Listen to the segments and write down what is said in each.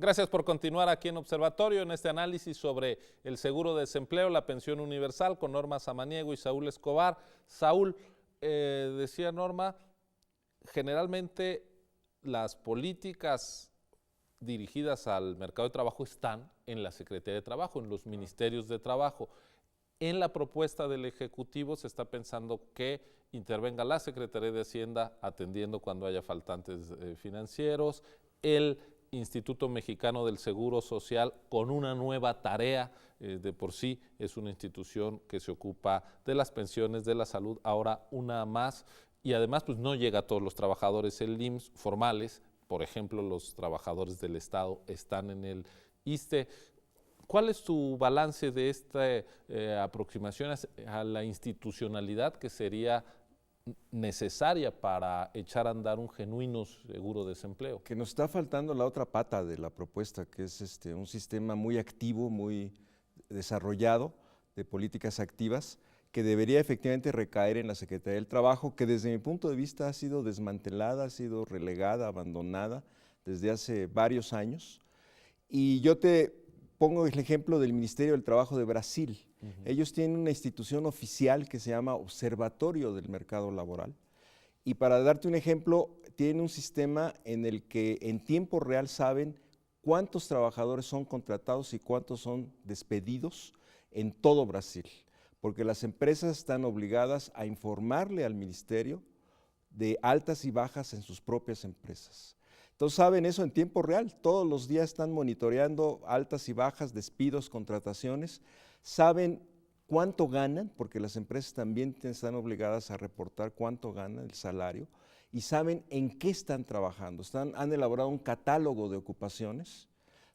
Gracias por continuar aquí en Observatorio en este análisis sobre el seguro de desempleo, la pensión universal con Norma Samaniego y Saúl Escobar. Saúl, decía Norma, generalmente las políticas dirigidas al mercado de trabajo están en la Secretaría de Trabajo, en los ministerios de trabajo. En la propuesta del Ejecutivo se está pensando que intervenga la Secretaría de Hacienda atendiendo cuando haya faltantes financieros, el Instituto Mexicano del Seguro Social con una nueva tarea, de por sí es una institución que se ocupa de las pensiones, de la salud, ahora una más, y además pues no llega a todos los trabajadores el IMSS formales, por ejemplo los trabajadores del Estado están en el ISSSTE. ¿Cuál es tu balance de esta aproximación a la institucionalidad que sería necesaria para echar a andar un genuino seguro de desempleo? Que nos está faltando la otra pata de la propuesta, que es un sistema muy activo, muy desarrollado de políticas activas, que debería efectivamente recaer en la Secretaría del Trabajo, que desde mi punto de vista ha sido desmantelada, ha sido relegada, abandonada desde hace varios años. Y yo te pongo el ejemplo del Ministerio del Trabajo de Brasil. Ellos tienen una institución oficial que se llama Observatorio del Mercado Laboral. Y para darte un ejemplo, tienen un sistema en el que en tiempo real saben cuántos trabajadores son contratados y cuántos son despedidos en todo Brasil, porque las empresas están obligadas a informarle al ministerio de altas y bajas en sus propias empresas. Entonces saben eso en tiempo real, todos los días están monitoreando altas y bajas, despidos, contrataciones, saben cuánto ganan, porque las empresas también están obligadas a reportar cuánto ganan, el salario, y saben en qué están trabajando. Han elaborado un catálogo de ocupaciones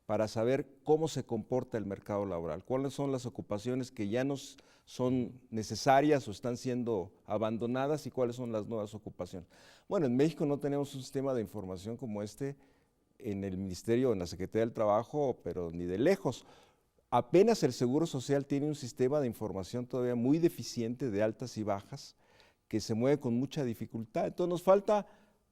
para saber cómo se comporta el mercado laboral, cuáles son las ocupaciones que ya no son necesarias o están siendo abandonadas y cuáles son las nuevas ocupaciones. Bueno, en México no tenemos un sistema de información como este en el Ministerio, en la Secretaría del Trabajo, pero ni de lejos. Apenas el Seguro Social tiene un sistema de información todavía muy deficiente de altas y bajas, que se mueve con mucha dificultad. Entonces nos falta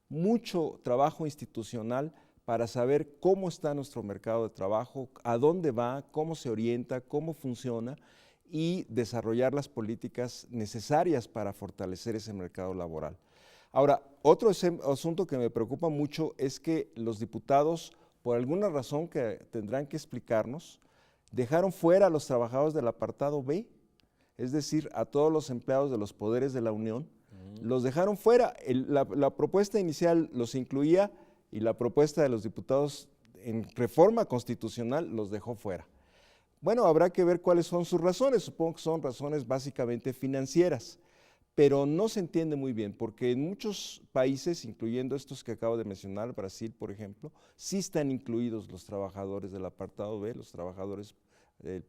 mucho trabajo institucional para saber cómo está nuestro mercado de trabajo, a dónde va, cómo se orienta, cómo funciona y desarrollar las políticas necesarias para fortalecer ese mercado laboral. Ahora, otro asunto que me preocupa mucho es que los diputados, por alguna razón que tendrán que explicarnos, dejaron fuera a los trabajadores del apartado B, es decir, a todos los empleados de los poderes de la Unión, los dejaron fuera. La propuesta inicial los incluía y la propuesta de los diputados en reforma constitucional los dejó fuera. Bueno, habrá que ver cuáles son sus razones, supongo que son razones básicamente financieras, pero no se entiende muy bien, porque en muchos países, incluyendo estos que acabo de mencionar, Brasil por ejemplo, sí están incluidos los trabajadores del apartado B, los trabajadores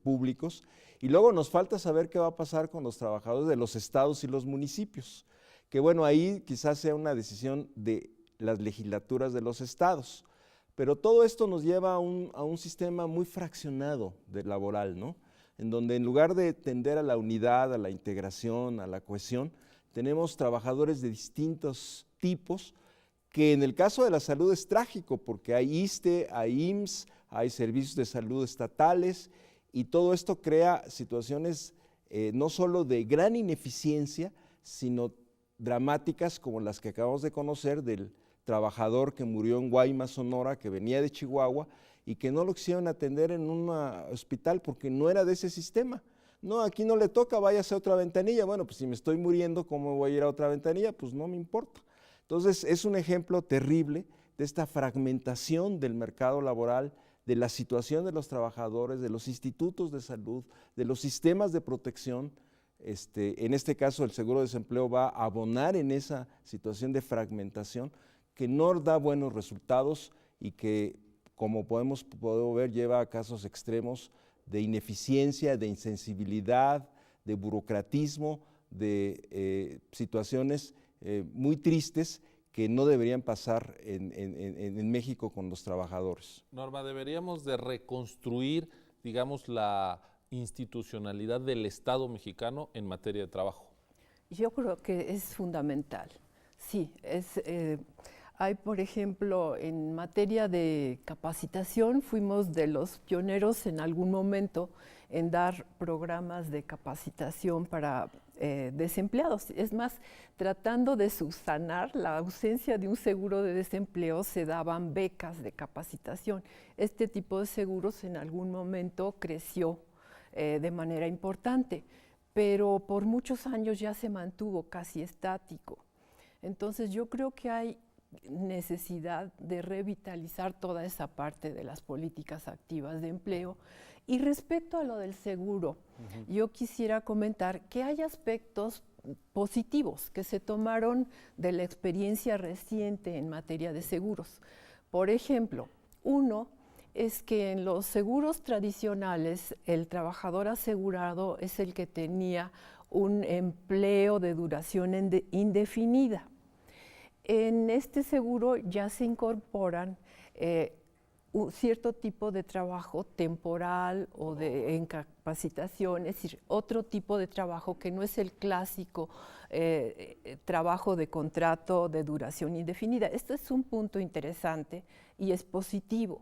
públicos, y luego nos falta saber qué va a pasar con los trabajadores de los estados y los municipios, que bueno, ahí quizás sea una decisión de las legislaturas de los estados, pero todo esto nos lleva a un sistema muy fraccionado de laboral, ¿no? En donde en lugar de tender a la unidad, a la integración, a la cohesión, tenemos trabajadores de distintos tipos, que en el caso de la salud es trágico, porque hay ISSSTE, hay IMSS, hay servicios de salud estatales, y todo esto crea situaciones no solo de gran ineficiencia, sino dramáticas como las que acabamos de conocer del trabajador que murió en Guaymas, Sonora, que venía de Chihuahua y que no lo quisieron atender en un hospital porque no era de ese sistema. No, aquí no le toca, váyase a otra ventanilla. Bueno, pues si me estoy muriendo, ¿cómo voy a ir a otra ventanilla? Pues no me importa. Entonces es un ejemplo terrible de esta fragmentación del mercado laboral, de la situación de los trabajadores, de los institutos de salud, de los sistemas de protección. En este caso el seguro de desempleo va a abonar en esa situación de fragmentación que no da buenos resultados y que, como podemos ver, lleva a casos extremos de ineficiencia, de insensibilidad, de burocratismo, de situaciones muy tristes que no deberían pasar en México con los trabajadores. Norma, deberíamos de reconstruir, digamos, la institucionalidad del Estado mexicano en materia de trabajo. Yo creo que es fundamental, sí, Hay, por ejemplo, en materia de capacitación, fuimos de los pioneros en algún momento en dar programas de capacitación para desempleados. Es más, tratando de subsanar la ausencia de un seguro de desempleo, se daban becas de capacitación. Este tipo de seguros en algún momento creció de manera importante, pero por muchos años ya se mantuvo casi estático. Entonces yo creo que hay necesidad de revitalizar toda esa parte de las políticas activas de empleo. Y respecto a lo del seguro, yo quisiera comentar que hay aspectos positivos que se tomaron de la experiencia reciente en materia de seguros. Por ejemplo, uno es que en los seguros tradicionales el trabajador asegurado es el que tenía un empleo de duración indefinida. En este seguro ya se incorporan un cierto tipo de trabajo temporal o de incapacitación, es decir, otro tipo de trabajo que no es el clásico trabajo de contrato de duración indefinida. Este es un punto interesante y es positivo.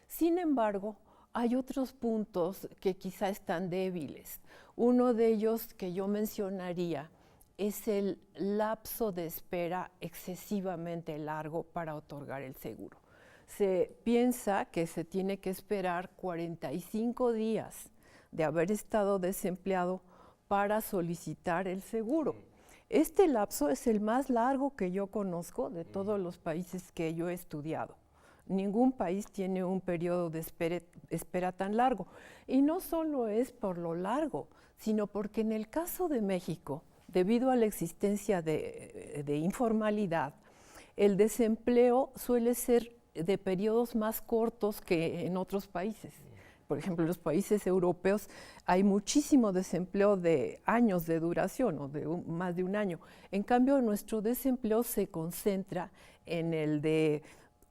Sin embargo, hay otros puntos que quizá están débiles. Uno de ellos que yo mencionaría es el lapso de espera excesivamente largo para otorgar el seguro. Se piensa que se tiene que esperar 45 días de haber estado desempleado para solicitar el seguro. Este lapso es el más largo que yo conozco de todos los países que yo he estudiado. Ningún país tiene un periodo de espera tan largo. Y no solo es por lo largo, sino porque en el caso de México, debido a la existencia de informalidad, el desempleo suele ser de periodos más cortos que en otros países. Por ejemplo, en los países europeos hay muchísimo desempleo de años de duración o de más de un año. En cambio, nuestro desempleo se concentra en el de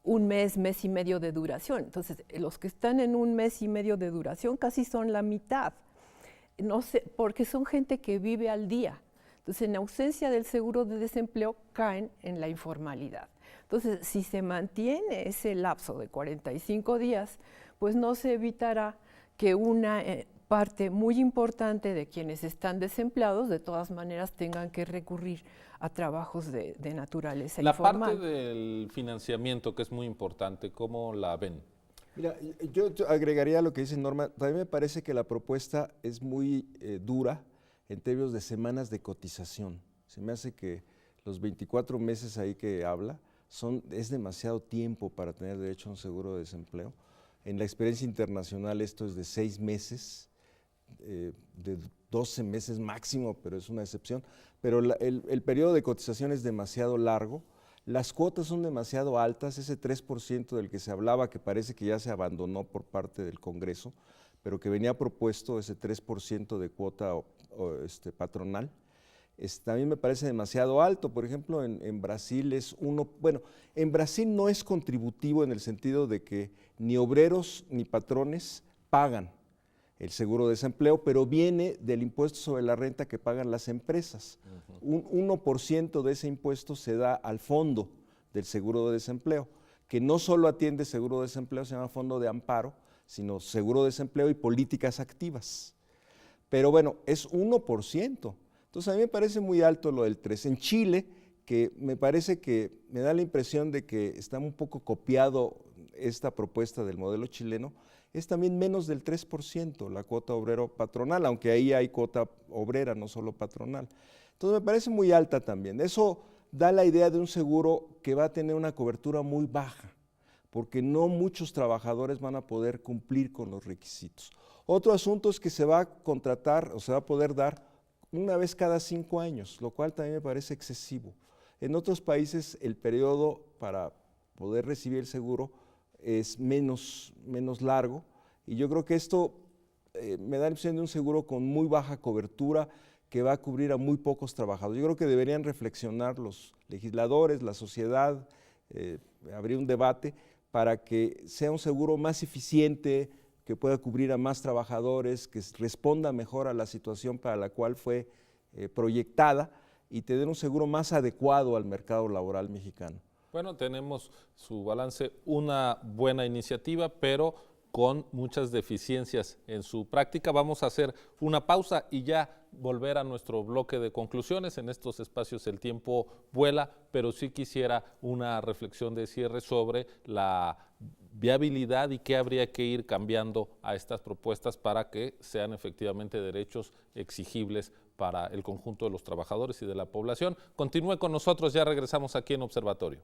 un mes, mes y medio de duración. Entonces, los que están en un mes y medio de duración casi son la mitad. No sé, porque son gente que vive al día. Entonces, en ausencia del seguro de desempleo, caen en la informalidad. Entonces, si se mantiene ese lapso de 45 días, pues no se evitará que una parte muy importante de quienes están desempleados, de todas maneras, tengan que recurrir a trabajos de naturaleza informal. La parte del financiamiento, que es muy importante, ¿cómo la ven? Mira, yo agregaría lo que dice Norma. También me parece que la propuesta es muy dura en términos de semanas de cotización. Se me hace que los 24 meses ahí que habla es demasiado tiempo para tener derecho a un seguro de desempleo. En la experiencia internacional esto es de 6 meses, de 12 meses máximo, pero es una excepción. Pero el periodo de cotización es demasiado largo. Las cuotas son demasiado altas, ese 3% del que se hablaba, que parece que ya se abandonó por parte del Congreso, pero que venía propuesto ese 3% de cuota patronal, también me parece demasiado alto. Por ejemplo, en Brasil es en Brasil no es contributivo en el sentido de que ni obreros ni patrones pagan el seguro de desempleo, pero viene del impuesto sobre la renta que pagan las empresas. Un 1% de ese impuesto se da al fondo del seguro de desempleo, que no solo atiende seguro de desempleo, se llama fondo de amparo, sino seguro de desempleo y políticas activas. Pero bueno, es 1%. Entonces a mí me parece muy alto lo del 3%. En Chile, que me parece que me da la impresión de que está un poco copiado esta propuesta del modelo chileno, es también menos del 3% la cuota obrero patronal, aunque ahí hay cuota obrera, no solo patronal. Entonces me parece muy alta también. Eso da la idea de un seguro que va a tener una cobertura muy baja, porque no muchos trabajadores van a poder cumplir con los requisitos. Otro asunto es que se va a contratar o se va a poder dar una vez cada 5 años, lo cual también me parece excesivo. En otros países el periodo para poder recibir el seguro es menos largo, y yo creo que esto me da la impresión de un seguro con muy baja cobertura que va a cubrir a muy pocos trabajadores. Yo creo que deberían reflexionar los legisladores, la sociedad, abrir un debate para que sea un seguro más eficiente, que pueda cubrir a más trabajadores, que responda mejor a la situación para la cual fue proyectada, y tener un seguro más adecuado al mercado laboral mexicano. Bueno, tenemos su balance, una buena iniciativa, pero con muchas deficiencias en su práctica. Vamos a hacer una pausa y ya volver a nuestro bloque de conclusiones. En estos espacios el tiempo vuela, pero sí quisiera una reflexión de cierre sobre la viabilidad y qué habría que ir cambiando a estas propuestas para que sean efectivamente derechos exigibles para el conjunto de los trabajadores y de la población. Continúe con nosotros, ya regresamos aquí en Observatorio.